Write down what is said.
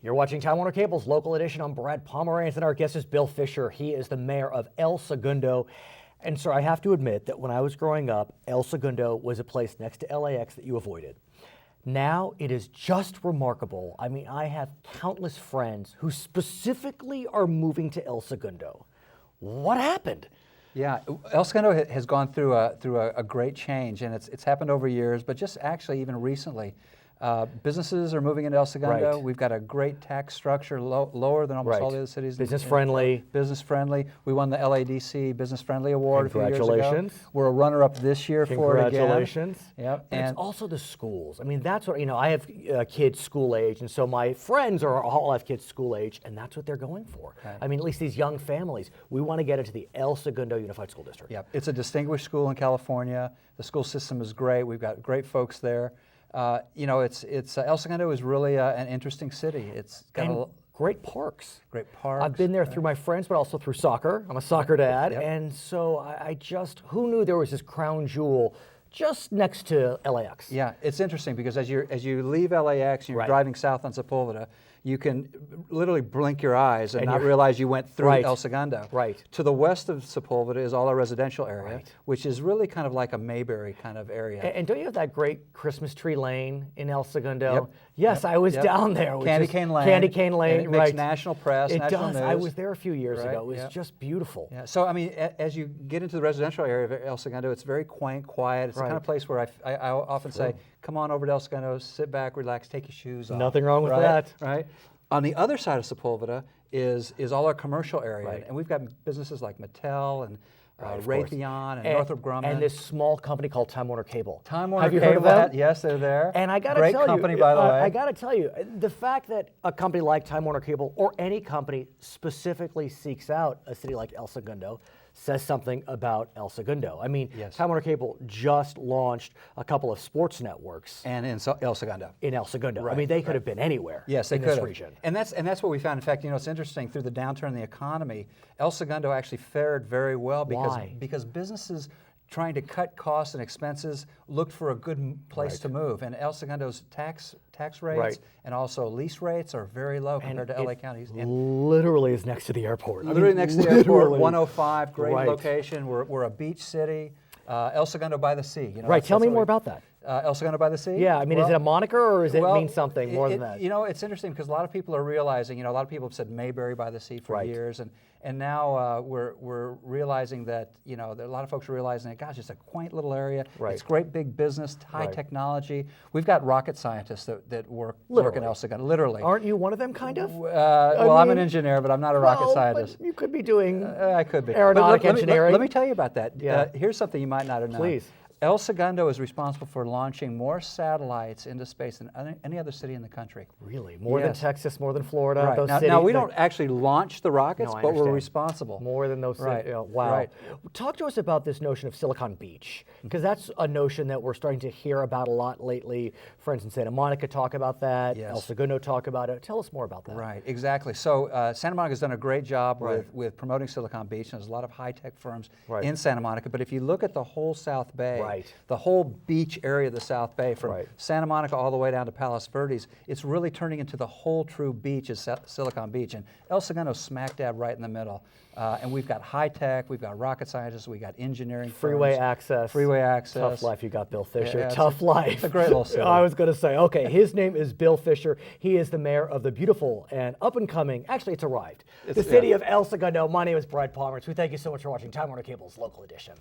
You're watching Time Warner Cable's Local Edition. I'm Brad Pomerance, and our guest is Bill Fisher. He is the mayor of El Segundo. And sir, I have to admit that when I was growing up, El Segundo was a place next to LAX that you avoided. Now it is just remarkable. I mean, I have countless friends who specifically are moving to El Segundo. What happened? Yeah, El Segundo has gone through a great change, and it's happened over years, but just actually even recently. Businesses are moving into El Segundo. Right. We've got a great tax structure, lower than almost all the other cities. Business friendly. Business friendly. We won the LAEDC Business Friendly Award a few years ago. Congratulations. We're a runner-up this year for it again. Congratulations. Yep. And it's also the schools. I mean, that's what, I have kids school age, and so my friends all have kids school age, and that's what they're going for. Right. I mean, at least these young families, we want to get into the El Segundo Unified School District. Yep. It's a distinguished school in California. The school system is great. We've got great folks there. El Segundo is really an interesting city. It's got great parks. Great parks. I've been there through my friends, but also through soccer. I'm a soccer dad, and so I just, who knew there was this crown jewel just next to LAX? Yeah, it's interesting because as you leave LAX, you're driving south on Sepulveda, you can literally blink your eyes and not realize you went through El Segundo. Right. To the west of Sepulveda is all our residential area, which is really kind of like a Mayberry kind of area. And don't you have that great Christmas tree lane in El Segundo? Yep. Yes, I was down there. Candy Cane Lane. Candy Cane Lane, and it makes national press, national news. I was there a few years ago. It was just beautiful. Yeah. So, I mean, as you get into the residential area of El Segundo, it's very quaint, quiet. It's the kind of place where I often say, come on over to El Segundo, sit back, relax, take your shoes off. Nothing wrong with that. Right? On the other side of Sepulveda is all our commercial area. And we've got businesses like Mattel and Raytheon and Northrop Grumman. And this small company called Time Warner Cable. Time Warner Have you Cable, heard of them? Yes, they're there. And I got to tell you, great company, by the way. I got to tell you, the fact that a company like Time Warner Cable or any company specifically seeks out a city like El Segundo says something about El Segundo. I mean, Time Warner Cable just launched a couple of sports networks. And in El Segundo. In El Segundo. I mean, they could have been anywhere in this region. And that's what we found. In fact, it's interesting, through the downturn in the economy, El Segundo actually fared very well because businesses trying to cut costs and expenses looked for a good place to move. And El Segundo's tax rates and also lease rates are very low compared to LA counties. Literally is next to the airport. Literally next to the airport, 105, great location. We're a beach city. El Segundo by the sea. Tell me more about that. El Segundo by the sea? Yeah, I mean, is it a moniker or does it mean something more than that? It's interesting because a lot of people are realizing, a lot of people have said Mayberry by the sea for years, and now we're realizing that, a lot of folks are realizing that, gosh, it's a quaint little area. It's great big business, high technology. We've got rocket scientists that work in El Segundo, literally. Aren't you one of them, kind of? I'm an engineer, but I'm not a rocket scientist. But you could be doing I could be. aeronautic engineering. Let me tell you about that. Yeah. Here's something you might not have known. Please. El Segundo is responsible for launching more satellites into space than any other city in the country. Really? More than Texas, more than Florida? Those Now, we don't actually launch the rockets, but we're responsible. More than those cities? Wow. Talk to us about this notion of Silicon Beach, because that's a notion that we're starting to hear about a lot lately. Friends in Santa Monica talk about that. El Segundo talk about it. Tell us more about that. Right, exactly. So Santa Monica's done a great job with promoting Silicon Beach, and there's a lot of high-tech firms in Santa Monica. But if you look at the whole South Bay, the whole beach area of the South Bay, from Santa Monica all the way down to Palos Verdes, it's really turning into the whole true beach is Silicon Beach. And El Segundo's smack dab right in the middle. And we've got high tech, we've got rocket scientists, we've got engineering Freeway firms, access. Freeway access. Tough life you got, Bill Fisher. Yeah, Tough life. It's a great little city. I was going to say, okay, his name is Bill Fisher. He is the mayor of the beautiful and up-and-coming, actually it's arrived, the city of El Segundo. My name is Brad Pomerance. We thank you so much for watching Time Warner Cable's Local Edition.